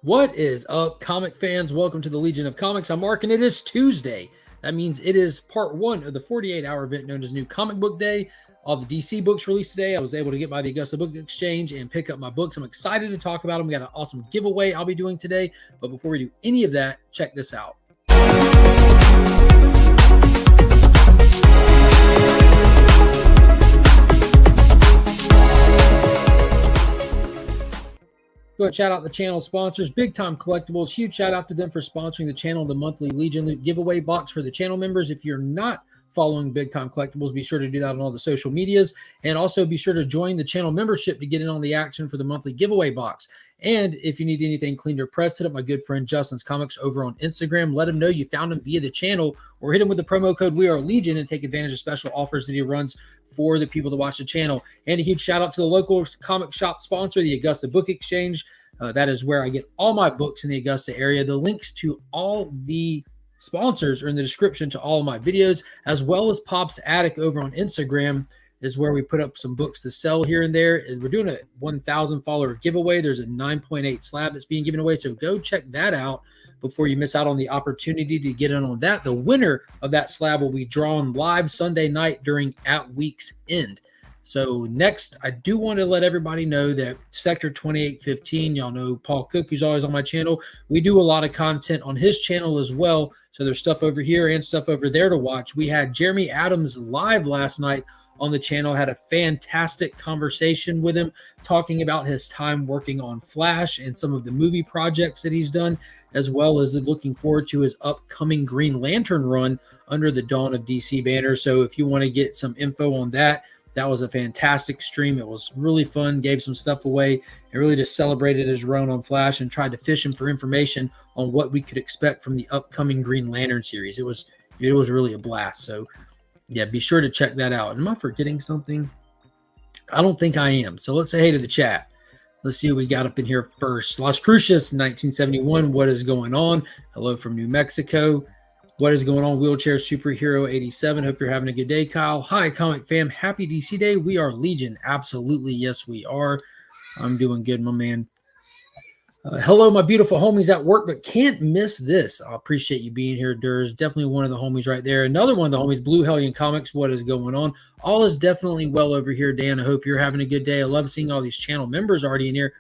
What is up, comic fans? Welcome to the Legion of Comics. I'm Mark, and it is Tuesday. That means it is part one of the 48-hour event known as New Comic Book Day. All the DC books released today. I was able to get by the Augusta Book Exchange and pick up my books. I'm excited to talk about them. We got an awesome giveaway I'll be doing today. But before we do any of that, check this out. Go ahead, shout out the channel sponsors, Big Time Collectibles. Huge shout out to them for sponsoring the channel, the monthly Legion Loot giveaway box for the channel members. If you're not following Big Time Collectibles, be sure to do that on all the social medias. And also be sure to join the channel membership to get in on the action for the monthly giveaway box. And if you need anything cleaned or pressed, hit up my good friend Justin's Comics over on Instagram. Let him know you found him via the channel, or hit him with the promo code We Are Legion and take advantage of special offers that he runs for the people that watch the channel. And a huge shout out to the local comic shop sponsor, the Augusta Book Exchange. That is where I get all my books in the Augusta area. The links to all the sponsors are in the description to all of my videos, as well as Pop's Attic over on Instagram is where we put up some books to sell here and there. We're doing a 1,000 follower giveaway. There's a 9.8 slab that's being given away, so go check that out before you miss out on the opportunity to get in on that. The winner of that slab will be drawn live Sunday night during At Week's End. So next, I do want to let everybody know that Sector 2815, y'all know Paul Cook, who's always on my channel. We do a lot of content on his channel as well. So there's stuff over here and stuff over there to watch. We had Jeremy Adams live last night on the channel, had a fantastic conversation with him, talking about his time working on Flash and some of the movie projects that he's done, as well as looking forward to his upcoming Green Lantern run under the Dawn of DC banner. So if you want to get some info on that, that was a fantastic stream. It was really fun, gave some stuff away, and really just celebrated his run on Flash and tried to fish him for information on what we could expect from the upcoming Green Lantern series. It was really a blast. So yeah, be sure to check that out. Am I forgetting something? I don't think I am. So let's say hey to the chat. Let's see what we got up in here first. Las Cruces, 1971. What is going on? Hello from New Mexico. What is going on? Wheelchair Superhero 87. Hope you're having a good day, Kyle. Hi, comic fam. Happy DC Day. We are Legion. Absolutely. Yes, we are. I'm doing good, my man. Hello, my beautiful homies at work, but can't miss this. I appreciate you being here, Durs. Definitely one of the homies right there. Another one of the homies, Blue Hellion Comics. What is going on? All is definitely well over here, Dan. I hope you're having a good day. I love seeing all these channel members already in here.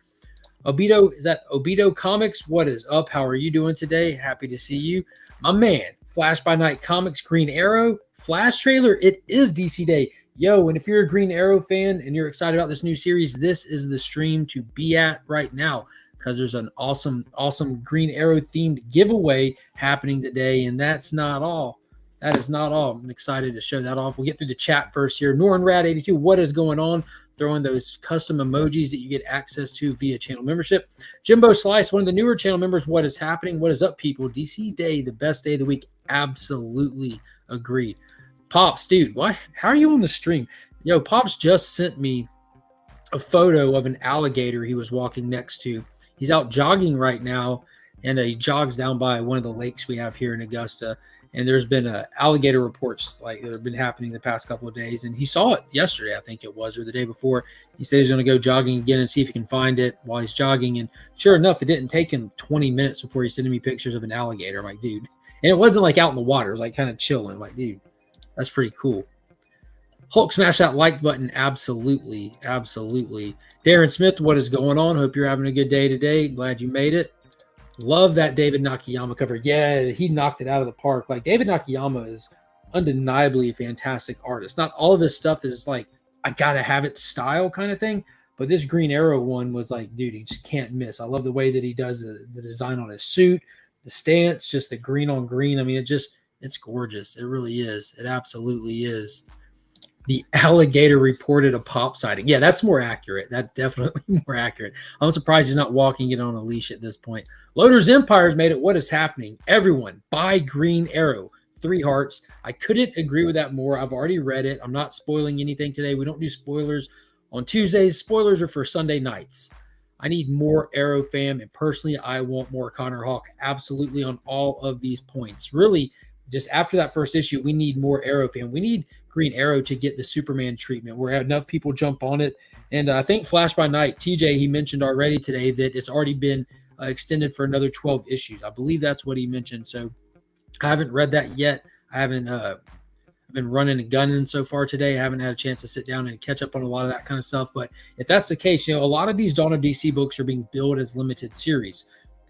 Obito, is that Obito Comics? What is up? How are you doing today? Happy to see you. My man, Flash by Night Comics, Green Arrow, Flash trailer. It is DC Day. Yo, and if you're a Green Arrow fan and you're excited about this new series, this is the stream to be at right now, because there's an awesome Green Arrow themed giveaway happening today. And that's not all. That is not all. I'm excited to show that off. We'll get through the chat first here. Nornrad82, what is going on? Throwing those custom emojis that you get access to via channel membership. Jimbo Slice, one of the newer channel members, what is happening? What is up, people? DC Day, the best day of the week. Absolutely agreed. Pops, dude, why? How are you on the stream? Yo, Pops just sent me a photo of an alligator he was walking next to. He's out jogging right now, and he jogs down by one of the lakes we have here in Augusta. And there's been alligator reports like that have been happening the past couple of days. And he saw it yesterday, I think it was, or the day before. He said he's going to go jogging again and see if he can find it while he's jogging. And sure enough, it didn't take him 20 minutes before he's sending me pictures of an alligator. I'm like, dude. And it wasn't like out in the water. It was like kind of chilling. I'm like, dude, that's pretty cool. Hulk, smash that like button. Absolutely. Absolutely. Darren Smith, what is going on? Hope you're having a good day today. Glad you made it. Love that David Nakayama cover. Yeah, he knocked it out of the park. Like, David Nakayama is undeniably a fantastic artist. Not all of his stuff is like, I gotta have it style kind of thing. But this Green Arrow one was like, dude, he just can't miss. I love the way that he does the design on his suit, the stance, just the green on green. I mean, it's gorgeous. It really is. It absolutely is. The alligator reported a Pop sighting. Yeah, that's more accurate. That's definitely more accurate. I'm surprised he's not walking it on a leash at this point. Loader's Empire's made it. What is happening? Everyone, buy Green Arrow. 3 hearts. I couldn't agree with that more. I've already read it. I'm not spoiling anything today. We don't do spoilers on Tuesdays. Spoilers are for Sunday nights. I need more Arrow fam, and personally, I want more Connor Hawk absolutely on all of these points. Really, just after that first issue, we need more Arrow fam. We need Green Arrow to get the Superman treatment where enough people jump on it. And I think Flash by Night, TJ, he mentioned already today that it's already been extended for another 12 issues. I believe that's what he mentioned. So I haven't read that yet. I haven't been running and gunning so far today. I haven't had a chance to sit down and catch up on a lot of that kind of stuff. But if that's the case, a lot of these Dawn of DC books are being billed as limited series.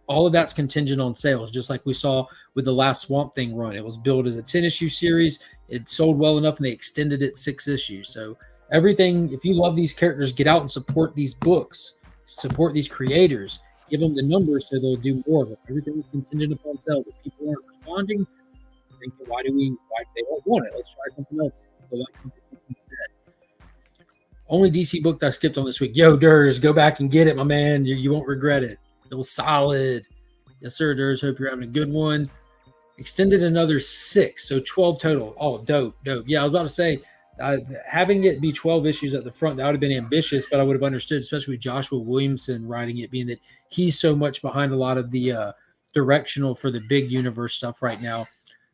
All of that's contingent on sales, just like we saw with the last Swamp Thing run. It was billed as a 10-issue series. It sold well enough, and they extended it 6 issues. So everything, if you love these characters, get out and support these books, support these creators, give them the numbers so they'll do more of it. Everything is contingent upon sales. If people aren't responding, thinking, why do they don't want it? Let's try something else. They'll like something else instead. Only DC book that I skipped on this week. Yo, Durs, go back and get it, my man. You won't regret it. It was solid. Yes, sir, Durs. Hope you're having a good one. Extended another 6, so 12 total. Oh, dope. Yeah, I was about to say, having it be 12 issues at the front, that would have been ambitious, but I would have understood, especially with Joshua Williamson writing it, being that he's so much behind a lot of the directional for the big universe stuff right now.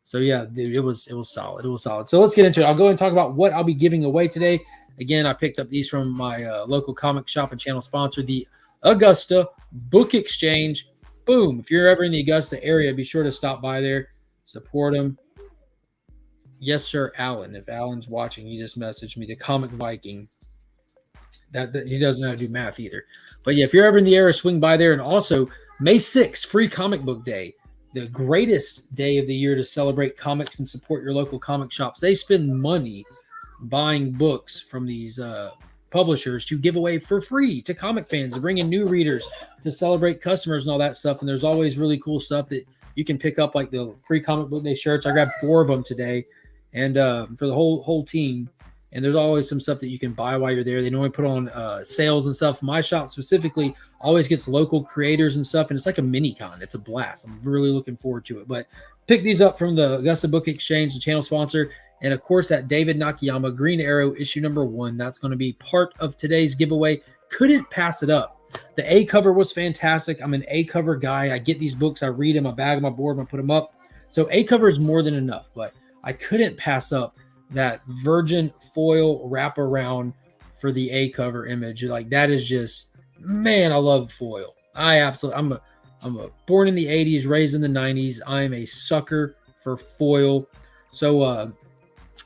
So yeah, dude, it was solid. It was solid. So let's get into it. I'll go and talk about what I'll be giving away today. Again, I picked up these from my local comic shop and channel sponsor, the Augusta Book Exchange. Boom. If you're ever in the Augusta area, be sure to stop by there. Support them. Yes, sir, Alan. If Alan's watching, he just messaged me, the Comic Viking. That he doesn't know how to do math either. But yeah, if you're ever in the area, swing by there. And also, May 6th, free comic book day. The greatest day of the year to celebrate comics and support your local comic shops. They spend money buying books from these publishers to give away for free to comic fans, to bring in new readers, to celebrate customers and all that stuff. And there's always really cool stuff that you can pick up, like the free comic book day shirts. I grabbed 4 of them today, and for the whole team. And there's always some stuff that you can buy while you're there. They normally put on sales and stuff. My shop specifically always gets local creators and stuff, and it's like a mini con. It's a blast. I'm really looking forward to it. But pick these up from the Augusta Book Exchange, the channel sponsor. And of course, that David Nakayama Green Arrow issue number 1. That's going to be part of today's giveaway. Couldn't pass it up. The A cover was fantastic. I'm an A cover guy. I get these books, I read them, I bag them, I board them, I put them up. So A cover is more than enough, but I couldn't pass up that virgin foil wraparound for the A cover image. Like, that is just, man, I love foil. I'm a born in the 80s, raised in the 90s. I'm a sucker for foil. So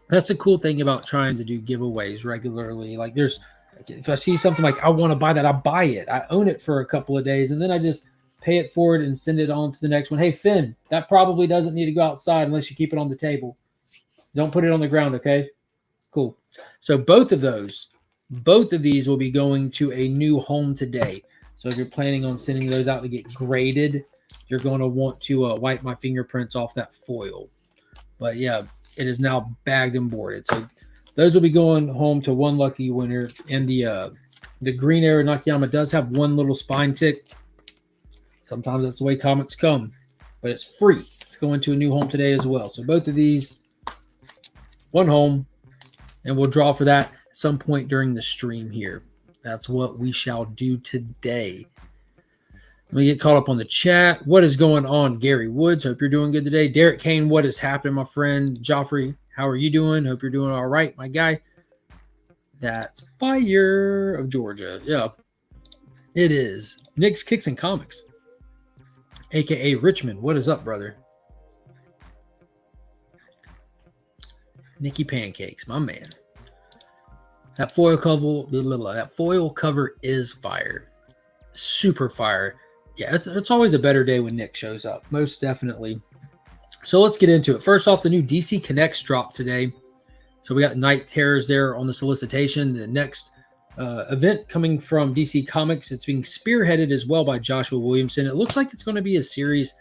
that's the cool thing about trying to do giveaways regularly. Like, if I see something like I want to buy that, I buy it. I own it for a couple of days, and then I just pay it forward and send it on to the next one. Hey, Finn, that probably doesn't need to go outside unless you keep it on the table. Don't put it on the ground, okay? Cool. So both of these will be going to a new home today. So if you're planning on sending those out to get graded, you're going to want to wipe my fingerprints off that foil. But yeah, it is now bagged and boarded. So those will be going home to one lucky winner. And the Green Arrow Nakayama does have one little spine tick. Sometimes that's the way comics come. But it's free. It's going to a new home today as well. So both of these, one home, and we'll draw for that at some point during the stream here. That's what we shall do today. Let me get caught up on the chat. What is going on, Gary Woods? Hope you're doing good today. Derek Kane, what is happening, my friend? Joffrey, how are you doing? Hope you're doing all right, my guy. That's Fire of Georgia. Yeah, it is. Nick's Kicks and Comics, a.k.a. Richmond. What is up, brother? Nikki Pancakes, my man. That foil cover is fire. Super fire. Yeah, it's always a better day when Nick shows up. Most definitely. So let's get into it. First off, the new DC Connects drop today. So we got Night Terrors there on the solicitation. The next event coming from DC Comics. It's being spearheaded as well by Joshua Williamson. It looks like it's going to be a series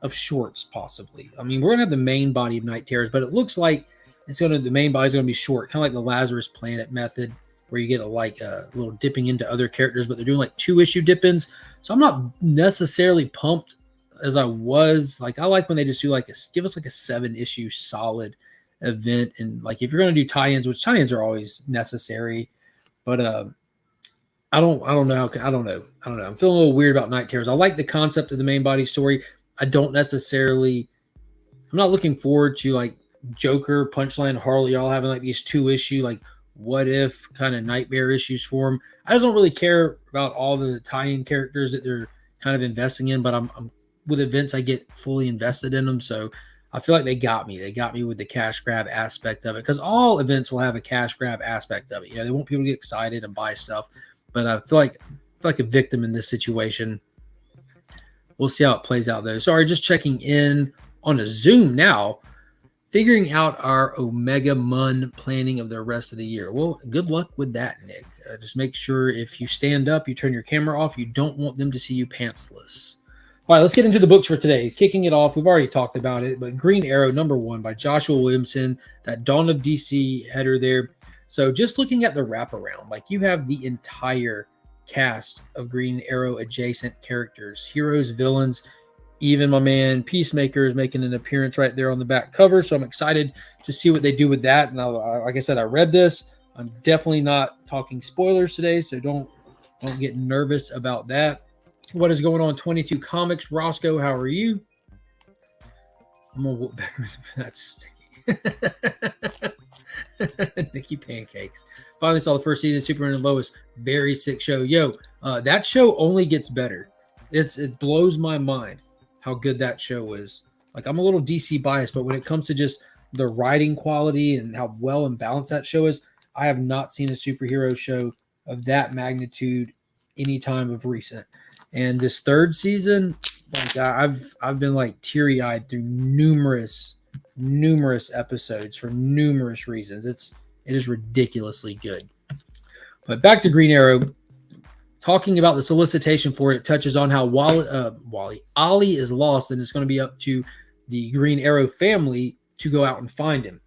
of shorts, possibly. I mean, we're going to have the main body of Night Terrors, but it looks like the main body is going to be short, kind of like the Lazarus Planet method, where you get a little dipping into other characters, but they're doing like 2-issue dip-ins. So I'm not necessarily pumped as I was. Like, I like when they just do give us like a 7-issue solid event. And like, if you're going to do tie-ins, which tie-ins are always necessary, but I don't know. I'm feeling a little weird about Night Terrors. I like the concept of the main body story. I'm not looking forward to like Joker, Punchline, Harley all having like these 2-issue like what if kind of nightmare issues for them. I just don't really care about all the tie-in characters that they're kind of investing in, but I'm with events, I get fully invested in them. So I feel like they got me. They got me with the cash grab aspect of it, because all events will have a cash grab aspect of it. They want people to get excited and buy stuff, but I feel like a victim in this situation. We'll see how it plays out, though. Sorry, just checking in on a Zoom now, figuring out our Omega Mun planning of the rest of the year. Well, good luck with that, Nick. Just make sure if you stand up, you turn your camera off. You don't want them to see you pantsless. All right, let's get into the books for today. Kicking it off, we've already talked about it, but Green Arrow #1 by Joshua Williamson, that Dawn of DC header there. So just looking at the wraparound, like you have the entire cast of Green Arrow adjacent characters, heroes, villains, even my man Peacemaker is making an appearance right there on the back cover. So I'm excited to see what they do with that. And like I said, I read this. I'm definitely not talking spoilers today, so don't get nervous about that. What is going on? 22 Comics. Roscoe, how are you? I'm gonna whoop back. That's sticky. Nikki Pancakes. Finally saw the first season of Superman and Lois. Very sick show. Yo, that show only gets better. It blows my mind how good that show is. Like, I'm a little DC biased, but when it comes to just the writing quality and how well and balanced that show is, I have not seen a superhero show of that magnitude any time of recent. And this third season, like I've been like teary-eyed through numerous episodes for numerous reasons. It is ridiculously good. But back to Green Arrow. Talking about the solicitation for it, touches on how Ollie is lost, and it's going to be up to the Green Arrow family to go out and find him.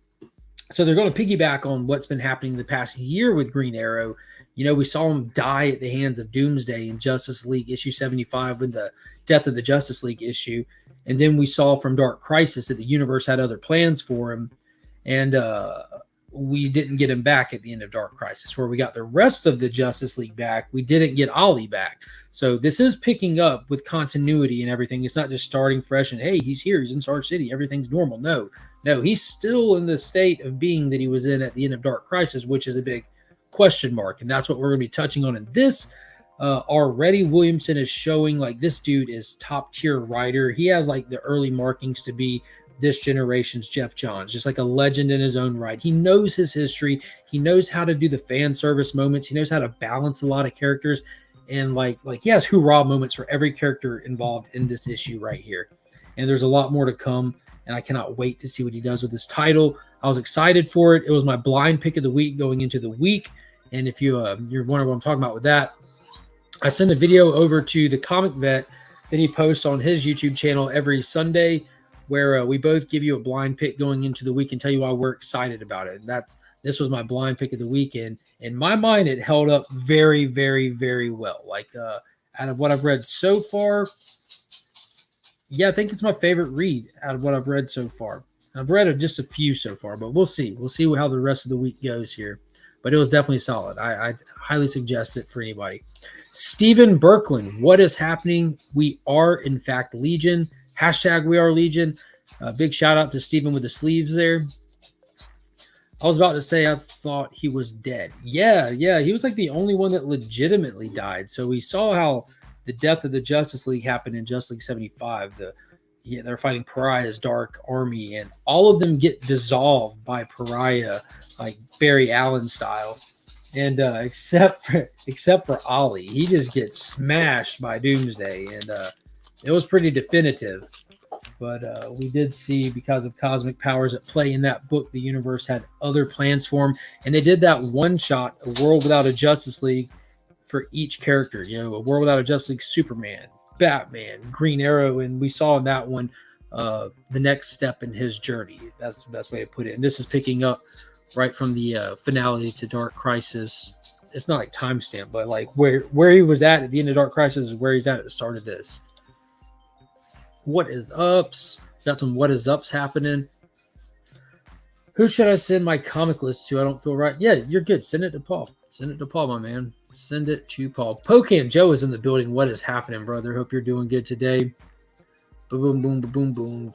So they're going to piggyback on what's been happening the past year with Green Arrow. We saw him die at the hands of Doomsday in Justice League issue 75 with the death of the Justice League issue. And then we saw from Dark Crisis that the universe had other plans for him. And we didn't get him back at the end of Dark Crisis, where we got the rest of the Justice League back. We didn't get Ollie back. So this is picking up with continuity and everything. It's not just starting fresh and, hey, he's here, he's in Star City, everything's normal. No, he's still in the state of being that he was in at the end of Dark Crisis, which is a big question mark. And that's what we're going to be touching on in this. Already Williamson is showing like this dude is top tier writer. He has like the early markings to be this generation's Jeff Johns, just like a legend in his own right. He knows his history. He knows how to do the fan service moments. He knows how to balance a lot of characters. And like he has hoorah moments for every character involved in this issue right here. And there's a lot more to come. And I cannot wait to see what he does with this title. I was excited for it. It was my blind pick of the week going into the week. And if you're wondering what I'm talking about with that, I send a video over to the Comic Vet that he posts on his YouTube channel every Sunday, where we both give you a blind pick going into the week and tell you why we're excited about it. And this was my blind pick of the weekend. In my mind, it held up very, very, very well. Like out of what I've read so far, yeah, I think it's my favorite read out of what I've read so far. I've read just a few so far, but we'll see. We'll see how the rest of the week goes here. But it was definitely solid. I highly suggest it for anybody. Stephen Berkland, what is happening? We are, in fact, Legion. # We Are Legion. Big shout out to Stephen with the sleeves there. I was about to say I thought he was dead. Yeah. He was like the only one that legitimately died. So we saw how the death of the Justice League happened in Justice League 75. They're fighting Pariah's Dark Army, and all of them get dissolved by Pariah, like Barry Allen style. And except for Ollie, he just gets smashed by Doomsday, and it was pretty definitive. But we did see, because of cosmic powers at play in that book, the universe had other plans for him, and they did that one shot, A World Without a Justice League, for each character. A World Without a Justice League, Superman, Batman, Green Arrow, and we saw in that one the next step in his journey. That's the best way to put it. And this is picking up right from the finale to Dark Crisis. It's not like timestamp, but like where he was at the end of Dark Crisis is where he's at the start of this. What is ups? Got some what is ups happening. Who should I send my comic list to? I don't feel right. Yeah, you're good. Send it to Paul. Send it to Paul, my man. Send it to Paul. Pocan Joe is in the building. What is happening, brother? Hope you're doing good today. Boom, boom, boom, boom, boom. And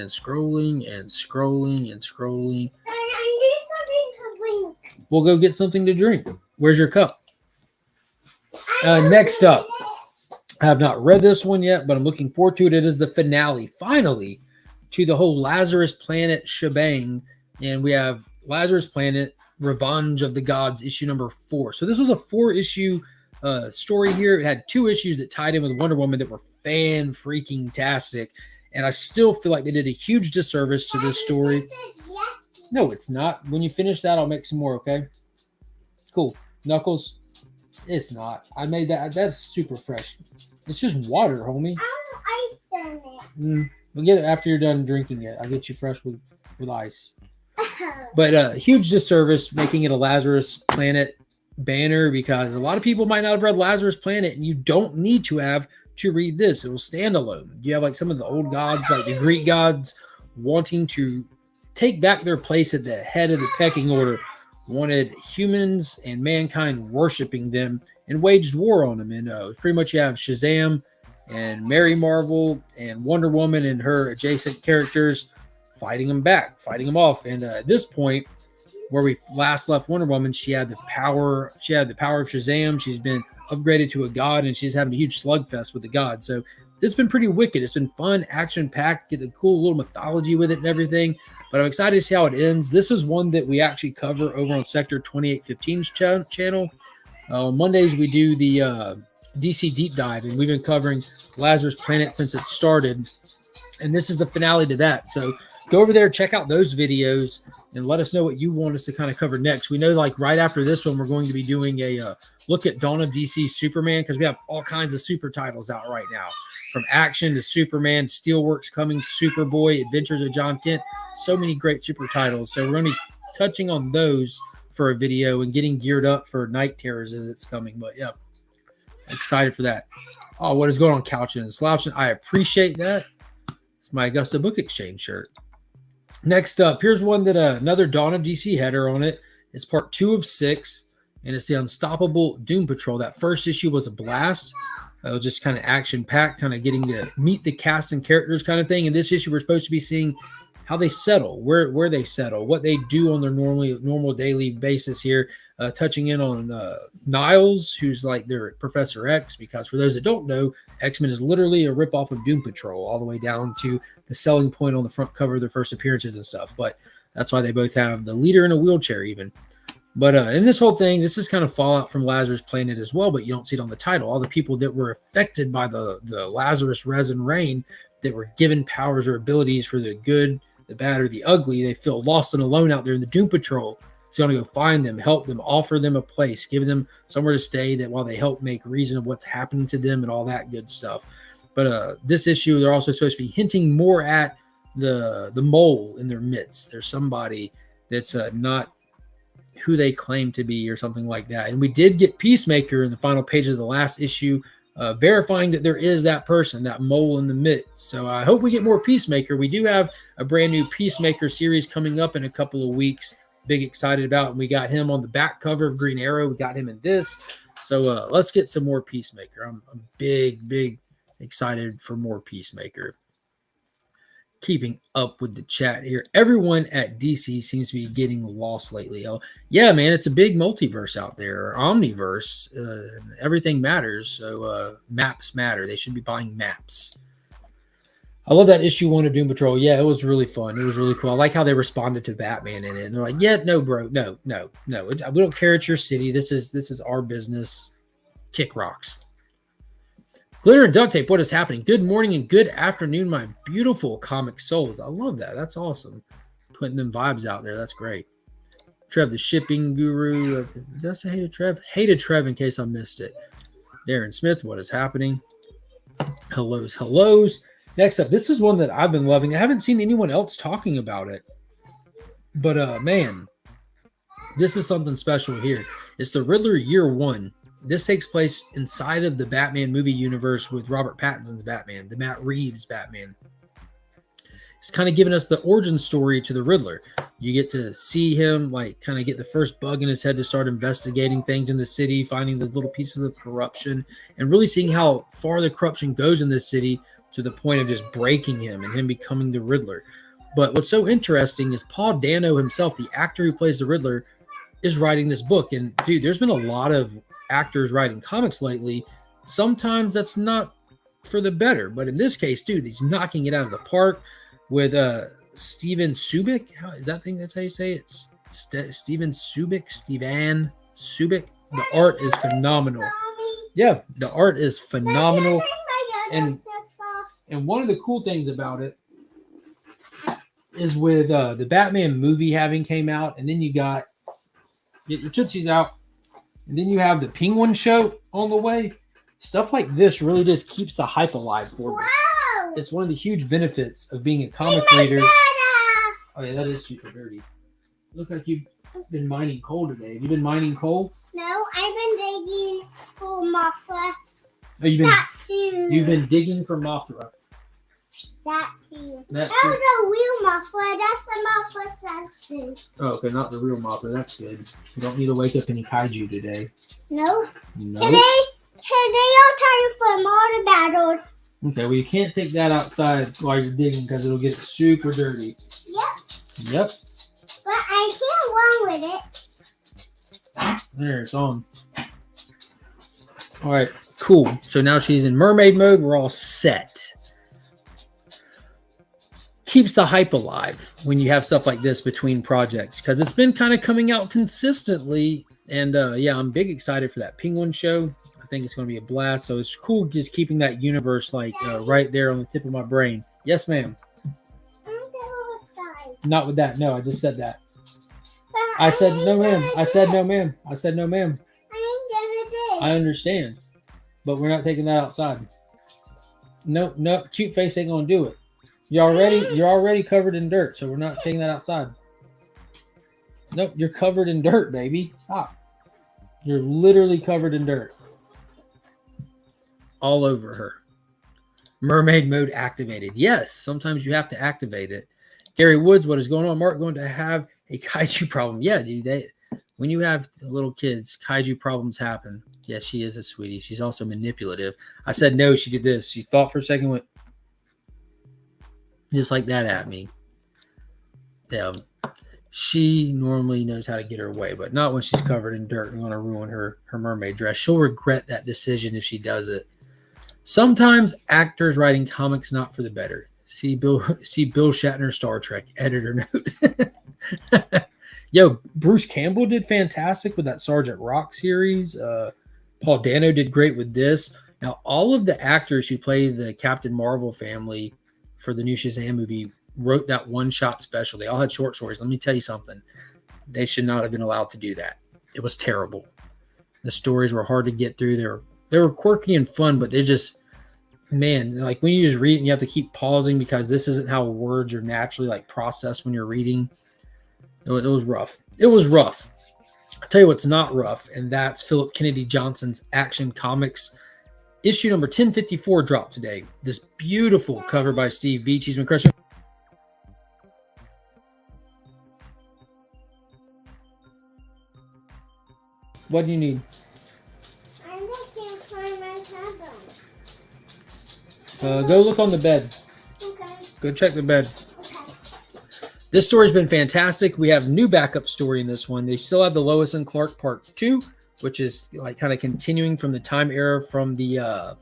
scrolling. We'll go get something to drink. Where's your cup? Next up, I have not read this one yet, but I'm looking forward to it. It is the finale, finally, to the whole Lazarus Planet shebang. And we have Lazarus Planet, Revenge of the Gods, issue number 4. So this was a 4-issue story here. It had 2 issues that tied in with Wonder Woman that were fan-freaking-tastic. And I still feel like they did a huge disservice to this story. No, it's not. When you finish that, I'll make some more, okay? Cool. Knuckles? It's not. I made that. That's super fresh. It's just water, homie. Ice in it. We'll get it after you're done drinking it. I'll get you fresh with ice. But huge disservice making it a Lazarus Planet banner, because a lot of people might not have read Lazarus Planet, and you don't need to have to read this. It will stand alone. You have like some of the old gods, like the Greek gods, wanting to take back their place at the head of the pecking order, wanted humans and mankind worshiping them and waged war on them. And pretty much you have Shazam and Mary Marvel and Wonder Woman and her adjacent characters fighting them back, fighting them off. And at this point, where we last left Wonder Woman, she had the power. She had the power of Shazam. She's been upgraded to a god, and she's having a huge slugfest with the god. So it's been pretty wicked. It's been fun, action-packed, get a cool little mythology with it and everything. But I'm excited to see how it ends. This is one that we actually cover over on Sector 2815's channel. On Mondays, we do the DC Deep Dive, and we've been covering Lazarus Planet since it started. And this is the finale to that. So go over there, check out those videos, and let us know what you want us to kind of cover next. We know, like, right after this one, we're going to be doing a look at Dawn of DC Superman, because we have all kinds of super titles out right now. From Action to Superman, Steelworks coming, Superboy, Adventures of John Kent. So many great super titles. So we're going to be touching on those for a video and getting geared up for Night Terrors as it's coming. But, yeah, excited for that. Oh, what is going on, Couching and Slouching? I appreciate that. It's my Augusta Book Exchange shirt. Next up, here's one that another Dawn of DC header on it. It's part 2 of 6, and it's the Unstoppable Doom Patrol. That first issue was a blast. It was just kind of action-packed, kind of getting to meet the cast and characters kind of thing. And this issue, we're supposed to be seeing how they settle, where they settle, what they do on their normal daily basis here, touching in on Niles, who's like their Professor X, because for those that don't know, X-Men is literally a ripoff of Doom Patrol, all the way down to the selling point on the front cover of their first appearances and stuff. But that's why they both have the leader in a wheelchair even. But in this whole thing, this is kind of fallout from Lazarus Planet as well, but you don't see it on the title. All the people that were affected by the Lazarus resin rain, that were given powers or abilities for the good, the bad, or the ugly, they feel lost and alone out there in the Doom Patrol. It's going to go find them, help them, offer them a place, give them somewhere to stay, that while they help make reason of what's happening to them and all that good stuff. But this issue, they're also supposed to be hinting more at the mole in their midst. There's somebody that's not who they claim to be or something like that. And we did get Peacemaker in the final page of the last issue, verifying that there is that person, that mole in the midst. So I hope we get more Peacemaker. We do have a brand new Peacemaker series coming up in a couple of weeks. Big excited about, and we got him on the back cover of Green Arrow. We got him in this. So let's get some more Peacemaker. I'm big excited for more Peacemaker. Keeping up with the chat here. Everyone at DC seems to be getting lost lately. Oh, yeah, man, it's a big multiverse out there, or omniverse. Everything matters, so maps matter. They should be buying maps. I love that issue 1 of Doom Patrol. Yeah, it was really fun. It was really cool. I like how they responded to Batman in it. And they're like, yeah, no, bro, no. We don't care it's your city. This is our business. Kick rocks. Glitter and duct tape, what is happening? Good morning and good afternoon, my beautiful comic souls. I love that. That's awesome. Putting them vibes out there. That's great. Trev, the shipping guru. Did I say hey to Trev? Hey to Trev in case I missed it. Darren Smith, what is happening? Hellos. Next up, this is one that I've been loving. I haven't seen anyone else talking about it. But, man, this is something special here. It's the Riddler Year 1. This takes place inside of the Batman movie universe with Robert Pattinson's Batman, the Matt Reeves Batman. It's kind of giving us the origin story to the Riddler. You get to see him, like, kind of get the first bug in his head to start investigating things in the city, finding the little pieces of corruption, and really seeing how far the corruption goes in this city to the point of just breaking him and him becoming the Riddler. But what's so interesting is Paul Dano himself, the actor who plays the Riddler, is writing this book. And, dude, there's been a lot of actors writing comics lately. Sometimes that's not for the better. But in this case, dude, he's knocking it out of the park with Steven Subic. That's how you say it? Steven Subic. The art is phenomenal. Yeah, the art is phenomenal. And one of the cool things about it is with the Batman movie having came out, and then you got get your Tootsies out, and then you have the Penguin show on the way. Stuff like this really just keeps the hype alive for me. Wow. It's one of the huge benefits of being a comic reader. Oh yeah, that is super dirty. Look like you've been mining coal today. Have you been mining coal? No, I've been digging for Mothra. Oh, you've been digging for Mothra. That too. That Oh, too. the real Mothra. That's the Mothra section. Oh, okay, not the real Mothra. That's good. You don't need to wake up any kaiju today. No. No. Today I'll tell you from all the battles. Okay, well you can't take that outside while you're digging because it'll get super dirty. Yep. But I can't run with it. There, it's on. All right, cool. So now she's in mermaid mode. We're all set. Keeps the hype alive when you have stuff like this between projects because it's been kind of coming out consistently. And yeah, I'm big excited for that Penguin show. I think it's going to be a blast. So it's cool just keeping that universe like right there on the tip of my brain. Yes, ma'am. Not with that. No, I just said that. I said no, ma'am. I said no, ma'am. I said no, ma'am. I understand, but we're not taking that outside. No, cute face ain't gonna do it. You're already covered in dirt, so we're not taking that outside. Nope, you're covered in dirt, baby. Stop. You're literally covered in dirt. All over her. Mermaid mode activated. Yes, sometimes you have to activate it. Gary Woods, what is going on? Mark, going to have a kaiju problem. Yeah, dude. When you have little kids, kaiju problems happen. Yes, she is a sweetie. She's also manipulative. I said no, she did this. She thought for a second, went just like that at me. Yeah. She normally knows how to get her way, but not when she's covered in dirt and going to ruin her mermaid dress. She'll regret that decision if she does it. Sometimes actors writing comics not for the better. See Bill Shatner, Star Trek, editor note. Yo, Bruce Campbell did fantastic with that Sergeant Rock series. Paul Dano did great with this. Now, all of the actors who play the Captain Marvel family for the new Shazam movie wrote that one-shot special. They all had short stories. Let me tell you something. They should not have been allowed to do that. It was terrible. The stories were hard to get through. They were quirky and fun, but they just, man, like when you just read and you have to keep pausing because this isn't how words are naturally like processed when you're reading. It was rough. It was rough. I'll tell you what's not rough, and that's Philip Kennedy Johnson's Action Comics. Issue number 1054 dropped today. This beautiful cover by Steve Beach. He's been crushing. What do you need? I just can't find my tablet. Go look on the bed. Okay. Go check the bed. Okay. This story's been fantastic. We have new backup story in this one. They still have the Lois and Clark Part 2, which is like kind of continuing from the time era from the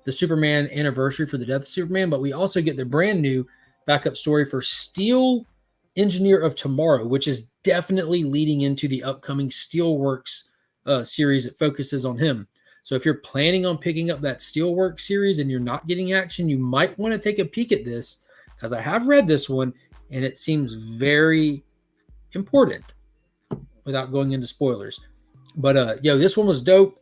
Superman anniversary for the death of Superman. But we also get the brand new backup story for Steel Engineer of Tomorrow, which is definitely leading into the upcoming Steelworks series that focuses on him. So if you're planning on picking up that Steelworks series and you're not getting action, you might want to take a peek at this because I have read this one and it seems very important without going into spoilers. But this one was dope.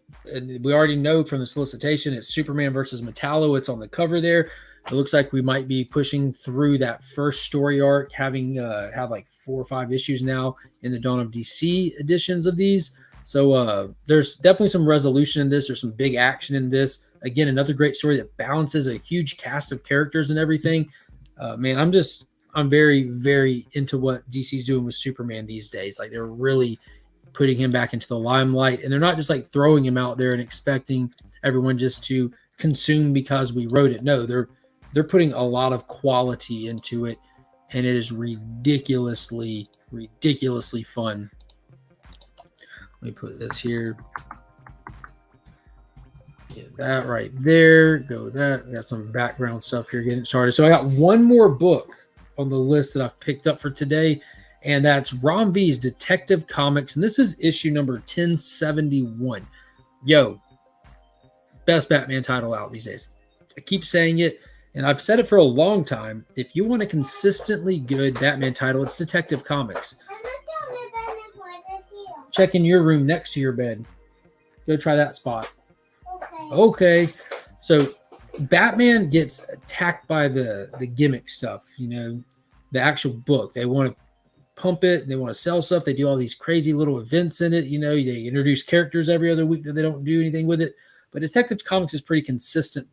We already know from the solicitation it's Superman versus Metallo. It's on the cover there. It looks like we might be pushing through that first story arc, having had like 4 or 5 issues now in the Dawn of DC editions of these. So there's definitely some resolution in this. There's some big action in this. Again, another great story that balances a huge cast of characters and everything. Man, I'm very, very into what DC's doing with Superman these days. Like they're really putting him back into the limelight, and they're not just like throwing him out there and expecting everyone just to consume because we wrote it. No, they're putting a lot of quality into it, and it is ridiculously fun. Let me put this here. Yeah, that right there. Go with that. Got some background stuff here getting started. So I got one more book on the list that I've picked up for today, and that's Ron V's Detective Comics, and this is issue number 1071. Yo, best Batman title out these days. I keep saying it, and I've said it for a long time. If you want a consistently good Batman title, it's Detective Comics. Check in your room next to your bed. Go try that spot. Okay. So Batman gets attacked by the gimmick stuff, the actual book. They want to pump it. They want to sell stuff. They do all these crazy little events in it. They introduce characters every other week that they don't do anything with it. But Detective Comics is pretty consistent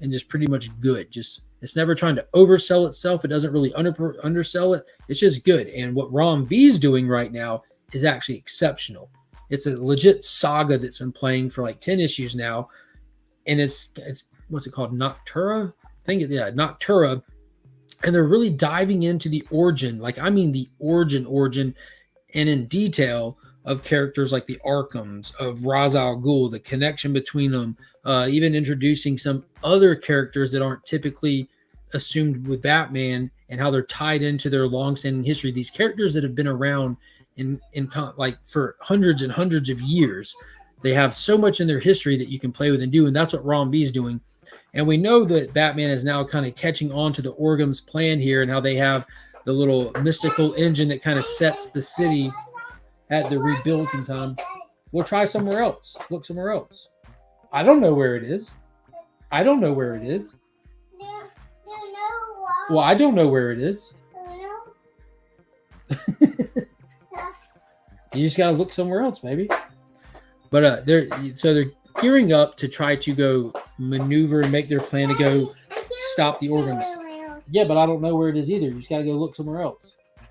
and just pretty much good. It's never trying to oversell itself. It doesn't really undersell it. It's just good. And what Ron V's doing right now is actually exceptional. It's a legit saga that's been playing for like 10 issues now. And it's what's it called? Noctura? Noctura. And they're really diving into the origin, the origin, and in detail of characters like the Arkhams, of Ra's al Ghul, the connection between them, even introducing some other characters that aren't typically assumed with Batman and how they're tied into their long-standing history. These characters that have been around for hundreds and hundreds of years. They have so much in their history that you can play with and do, and that's what Ron V's doing. And we know that Batman is now kind of catching on to the Orgham's plan here and how they have the little mystical engine that kind of sets the city at the rebuilding time. We'll try somewhere else. Look somewhere else. I don't know where it is. Well, I don't know where it is. You just got to look somewhere else, maybe. But they're gearing up to try to go maneuver and make their plan to go stop the Organs. Yeah, but I don't know where it is either. You just got to go look somewhere else. I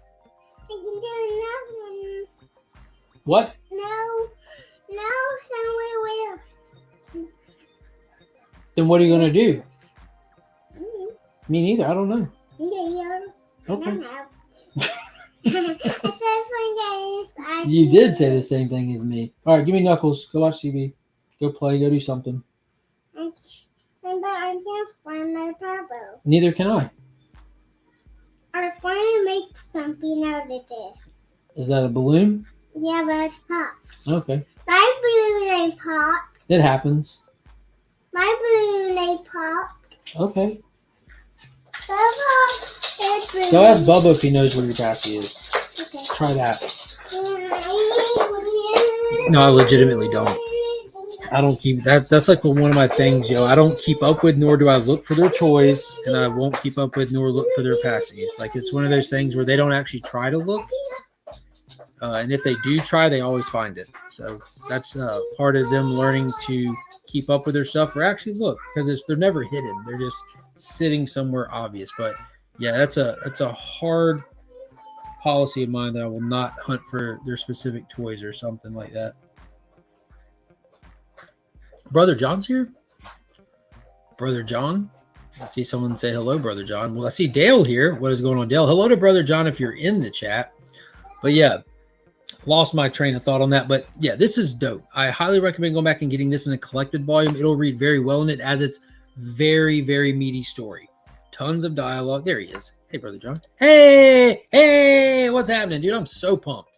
can do nothing. What? No, somewhere else. Then what are you going to do? Me neither. I don't know. Yeah. Okay. I You did say the same thing as me. All right, give me Knuckles. Go watch TV. Go play. Go do something. But I can't find my bubble. Neither can I. I finally make something out of this. Is that a balloon? Yeah, but it's popped. Okay. My balloon ain't popped. It happens. My balloon ain't popped. Okay. Bubba, Go ask Bubba if he knows where your passy is. Okay. Try that. No, I legitimately don't. I don't keep that. That's like one of my things, yo. I don't keep up with, nor do I look for their toys, and I won't keep up with, nor look for their passies. Like, it's one of those things where they don't actually try to look, and if they do try, they always find it. So that's part of them learning to keep up with their stuff, or actually look, because they're never hidden. They're just sitting somewhere obvious. But yeah, that's a hard policy of mine that I will not hunt for their specific toys or something like that. Brother John's here. Brother John. I see someone say hello, Brother John. Well, I see Dale here. What is going on, Dale? Hello to Brother John if you're in the chat. But yeah, lost my train of thought on that. But yeah, this is dope. I highly recommend going back and getting this in a collected volume. It'll read very well in it, as it's very, very meaty story. Tons of dialogue. There he is. Hey, Brother John. Hey, what's happening, dude? I'm so pumped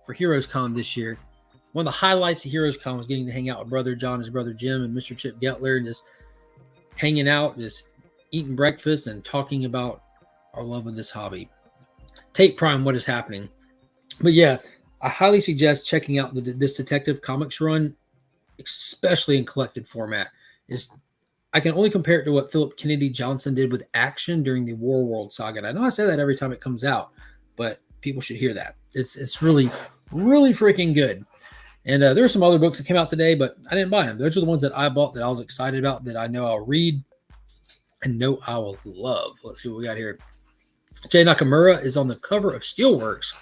for Heroes Con this year. One of the highlights of Heroes Con was getting to hang out with Brother John, his brother Jim, and Mr. Chip Gettler, and just hanging out, just eating breakfast and talking about our love of this hobby. Tape Prime, what is happening? But yeah, I highly suggest checking out this Detective Comics run, especially in collected format. I can only compare it to what Philip Kennedy Johnson did with Action during the War World saga. And I know I say that every time it comes out, but people should hear that. It's really, really freaking good. And there are some other books that came out today, but I didn't buy them. Those are the ones that I bought that I was excited about, that I know I'll read and know I will love. Let's see what we got here. Jay Nakamura is on the cover of Steelworks.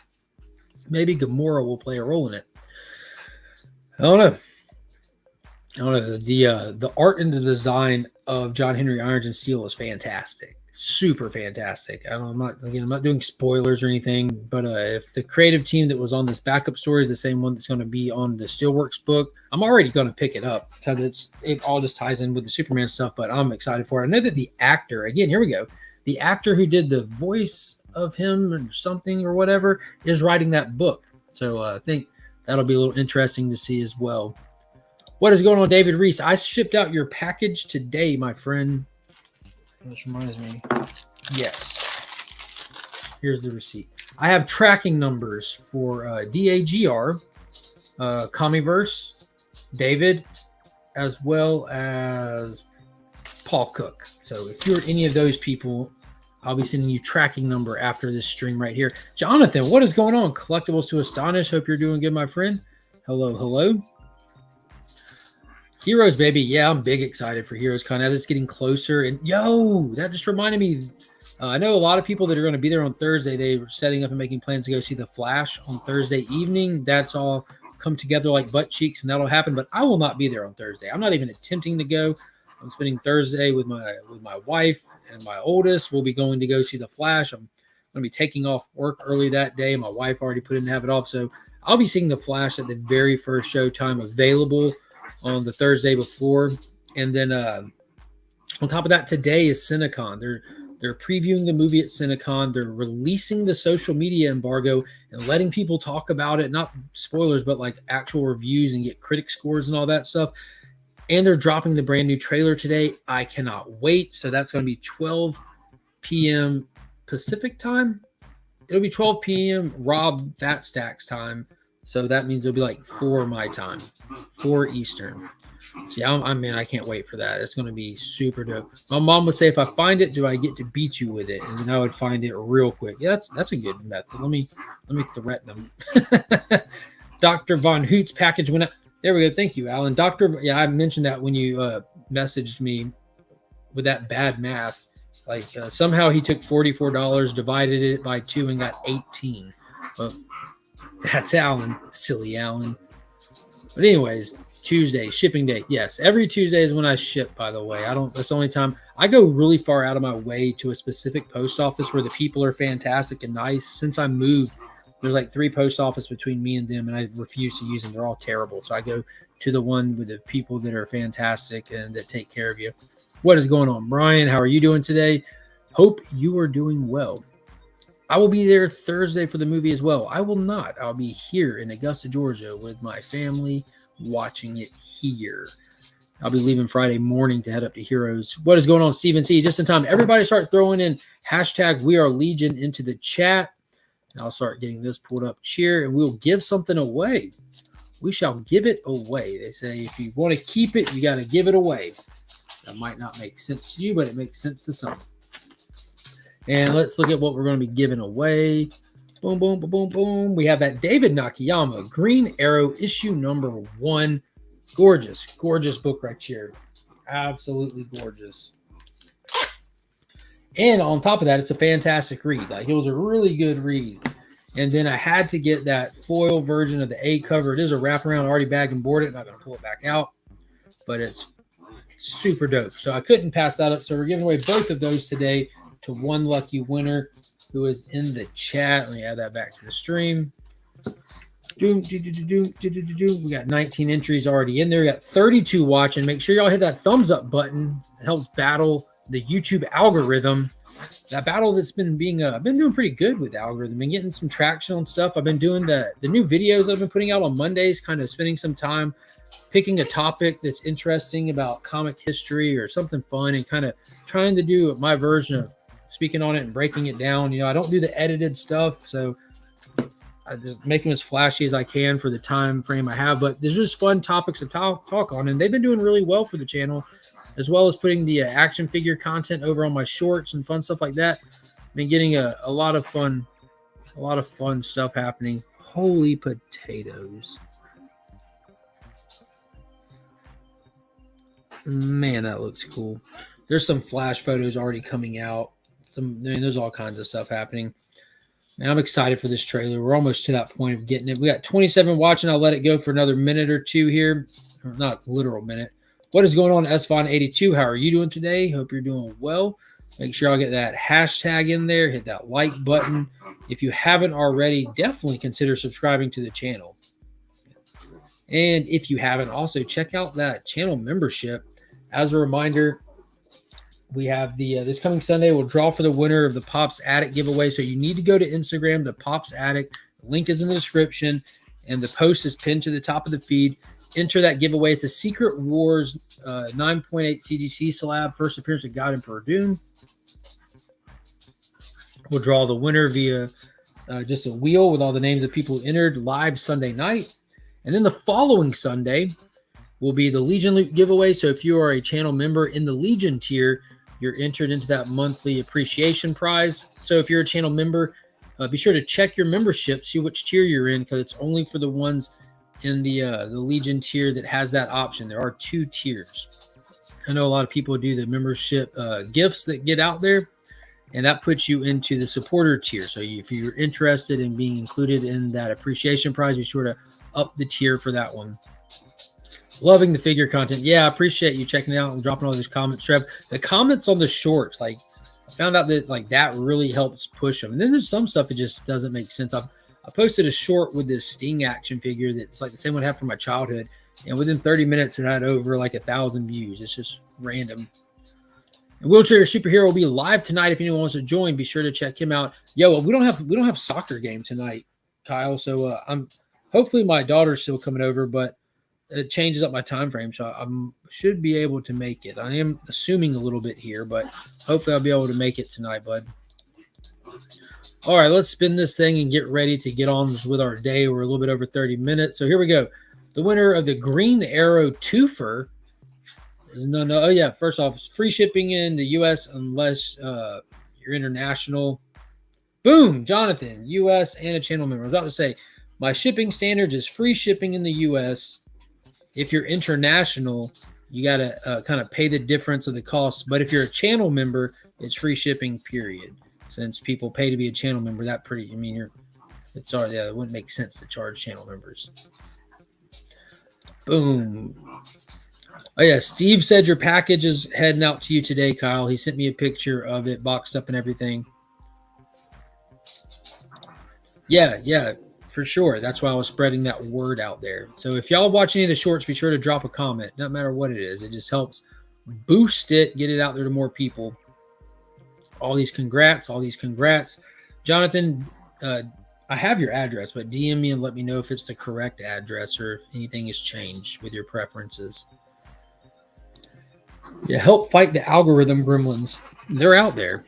Maybe Gamora will play a role in it. I don't know. The art and the design of John Henry Irons and Steel is fantastic. super fantastic. I'm not doing spoilers or anything, but if the creative team that was on this backup story is the same one that's going to be on the Steelworks book, I'm already going to pick it up because it all just ties in with the Superman stuff. But I'm excited for it. I know that the actor, again, here we go, the actor who did the voice of him or something or whatever is writing that book. So I think that'll be a little interesting to see as well. What is going on, David Reese? I shipped out your package today, my friend. This reminds me. Yes. Here's the receipt. I have tracking numbers for DAGR, Commieverse, David, as well as Paul Cook. So if you're any of those people, I'll be sending you tracking number after this stream right here. Jonathan, what is going on? Collectibles to Astonish. Hope you're doing good, my friend. Hello, hello. Heroes, baby. Yeah, I'm big excited for Heroes Con. Now it's getting closer. And yo, that just reminded me. I know a lot of people that are going to be there on Thursday. They were setting up and making plans to go see The Flash on Thursday evening. That's all come together like butt cheeks, and that'll happen. But I will not be there on Thursday. I'm not even attempting to go. I'm spending Thursday with my wife and my oldest. We'll be going to go see The Flash. I'm going to be taking off work early that day. My wife already put in to have it off. So I'll be seeing The Flash at the very first showtime available on the Thursday before. And then on top of that, today is Cinecon. They're previewing the movie at Cinecon. They're releasing the social media embargo and letting people talk about it. Not spoilers, but like actual reviews and get critic scores and all that stuff. And they're dropping the brand new trailer today. I cannot wait. So that's going to be 12 p.m. Pacific time. It'll be 12 p.m. Rob Fat Stacks time. So that means it'll be like 4 my time, 4 Eastern. So yeah, I can't wait for that. It's going to be super dope. My mom would say, if I find it, do I get to beat you with it? And then I would find it real quick. Yeah, that's a good method. Let me threaten them. Dr. Von Hoot's package went out. There we go. Thank you, Alan. I mentioned that when you messaged me with that bad math. Like somehow he took $44, divided it by 2, and got 18. Well, that's Alan, silly Alan. But anyways, Tuesday, shipping day. Yes, every Tuesday is when I ship, by the way. That's the only time. I go really far out of my way to a specific post office where the people are fantastic and nice. Since I moved, there's like 3 post offices between me and them, and I refuse to use them. They're all terrible. So I go to the one with the people that are fantastic and that take care of you. What is going on, Brian? How are you doing today? Hope you are doing well. I will be there Thursday for the movie as well. I will not. I'll be here in Augusta, Georgia with my family watching it here. I'll be leaving Friday morning to head up to Heroes. What is going on, Stephen C? Just in time. Everybody start throwing in hashtag We Are Legion into the chat. And I'll start getting this pulled up here, and we'll give something away. We shall give it away. They say if you want to keep it, you got to give it away. That might not make sense to you, but it makes sense to some. And let's look at what we're going to be giving away. Boom, boom, boom, boom, boom. We have that David Nakayama Green Arrow issue number 1. Gorgeous, gorgeous book right here. Absolutely gorgeous. And on top of that, it's a fantastic read. Like, it was a really good read. And then I had to get that foil version of the A cover. It is a wraparound, already bagged and boarded. I'm not going to pull it back out, but it's super dope. So I couldn't pass that up. So we're giving away both of those today to one lucky winner who is in the chat. Let me add that back to the stream. We got 19 entries already in there. We got 32 watching. Make sure y'all hit that thumbs up button. It helps battle the YouTube algorithm. That battle that's been being I've been doing pretty good with the algorithm. Been getting some traction on stuff. I've been doing the new videos I've been putting out on Mondays, kind of spending some time picking a topic that's interesting about comic history or something fun, and kind of trying to do my version of speaking on it and breaking it down. You know, I don't do the edited stuff, so I just make them as flashy as I can for the time frame I have. But there's just fun topics to talk on, and they've been doing really well for the channel, as well as putting the action figure content over on my shorts and fun stuff like that. Been getting a lot of fun stuff happening. Holy potatoes. Man, that looks cool. There's some flash photos already coming out. There's all kinds of stuff happening. And I'm excited for this trailer. We're almost to that point of getting it. We got 27 watching. I'll let it go for another minute or two here. Not literal minute. What is going on, S-Von82? How are you doing today? Hope you're doing well. Make sure y'all get that hashtag in there. Hit that like button. If you haven't already, definitely consider subscribing to the channel. And if you haven't, also check out that channel membership. As a reminder, we have the this coming Sunday, we'll draw for the winner of the Pops Attic giveaway. So you need to go to Instagram to Pops Attic. The link is in the description, and the post is pinned to the top of the feed. Enter that giveaway. It's a Secret Wars 9.8 CGC slab, first appearance of God Emperor Doom. We'll draw the winner via just a wheel with all the names of people who entered live Sunday night. And then the following Sunday will be the Legion Loot giveaway. So if you are a channel member in the Legion tier, you're entered into that monthly appreciation prize. So if you're a channel member, be sure to check your membership, see which tier you're in, because it's only for the ones in the Legion tier that has that option. There are 2 tiers. I know a lot of people do the membership gifts that get out there, and that puts you into the supporter tier. So if you're interested in being included in that appreciation prize, be sure to up the tier for that one. Loving the figure content. Yeah, I appreciate you checking it out and dropping all those comments, Trev. The comments on the shorts, like, I found out that like that really helps push them. And then there's some stuff that just doesn't make sense. I posted a short with this Sting action figure that's like the same one I had from my childhood, and within 30 minutes it had over like 1,000 views. It's just random. And Wheelchair Superhero will be live tonight. If anyone wants to join, be sure to check him out. Yo, we don't have soccer game tonight, Kyle. So I'm hopefully my daughter's still coming over, but it changes up my time frame, so I should be able to make it. I am assuming a little bit here, but hopefully I'll be able to make it tonight, bud. All right, let's spin this thing and get ready to get on with our day. We're a little bit over 30 minutes, so here we go. The winner of the Green Arrow Twofer is none. Oh yeah, first off, free shipping in the U.S. unless you're international. Boom, Jonathan, U.S. and a channel member. I was about to say, my shipping standards is free shipping in the U.S. If you're international, you got to kind of pay the difference of the cost. But if you're a channel member, it's free shipping, period. Since people pay to be a channel member, it wouldn't make sense to charge channel members. Boom. Oh, yeah, Steve said your package is heading out to you today, Kyle. He sent me a picture of it boxed up and everything. Yeah. For sure. That's why I was spreading that word out there. So if y'all watch any of the shorts, be sure to drop a comment. No matter what it is. It just helps boost it, get it out there to more people. All these congrats. Jonathan, I have your address, but DM me and let me know if it's the correct address or if anything has changed with your preferences. Yeah, help fight the algorithm gremlins. They're out there.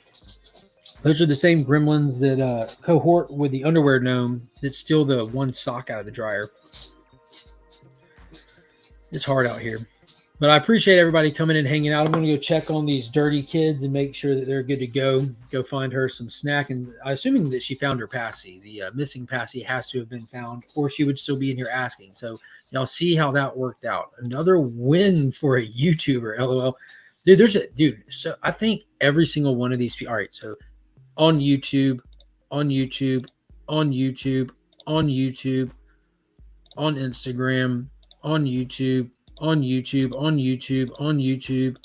Those are the same gremlins that cohort with the underwear gnome that steal the one sock out of the dryer. It's hard out here. But I appreciate everybody coming in, hanging out. I'm going to go check on these dirty kids and make sure that they're good to go. Go find her some snack. And I'm assuming that she found her passy. The missing passy has to have been found, or she would still be in here asking. So y'all see how that worked out. Another win for a YouTuber, LOL. Dude, so I think every single one of these people. All right, so on YouTube, on Instagram, on YouTube, on YouTube,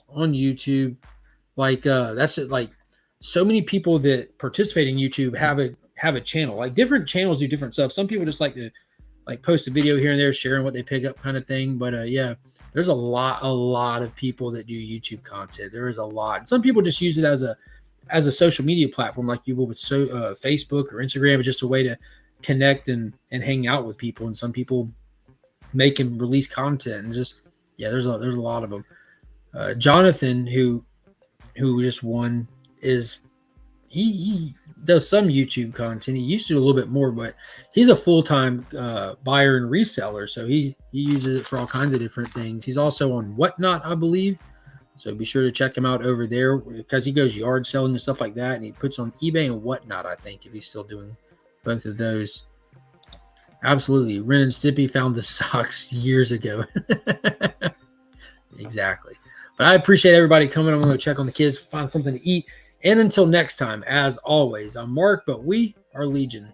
on YouTube. Like that's it. Like so many people that participate in YouTube have a channel. Like different channels do different stuff. Some people just like to like post a video here and there, sharing what they pick up, kind of thing. But yeah, there's a lot of people that do YouTube content. There is a lot. Some people just use it as a social media platform, like you would with Facebook or Instagram. It's just a way to connect and hang out with people. And some people make and release content, and just there's a lot of them. Jonathan, who just won, is he does some YouTube content. He used to do a little bit more, but he's a full-time buyer and reseller, so he uses it for all kinds of different things. He's also on Whatnot, I believe. So be sure to check him out over there because he goes yard selling and stuff like that. And he puts on eBay and Whatnot, I think, if he's still doing both of those. Absolutely. Ren and Stimpy found the socks years ago. Exactly. But I appreciate everybody coming. I'm going to check on the kids, find something to eat. And until next time, as always, I'm Mark, but we are Legion.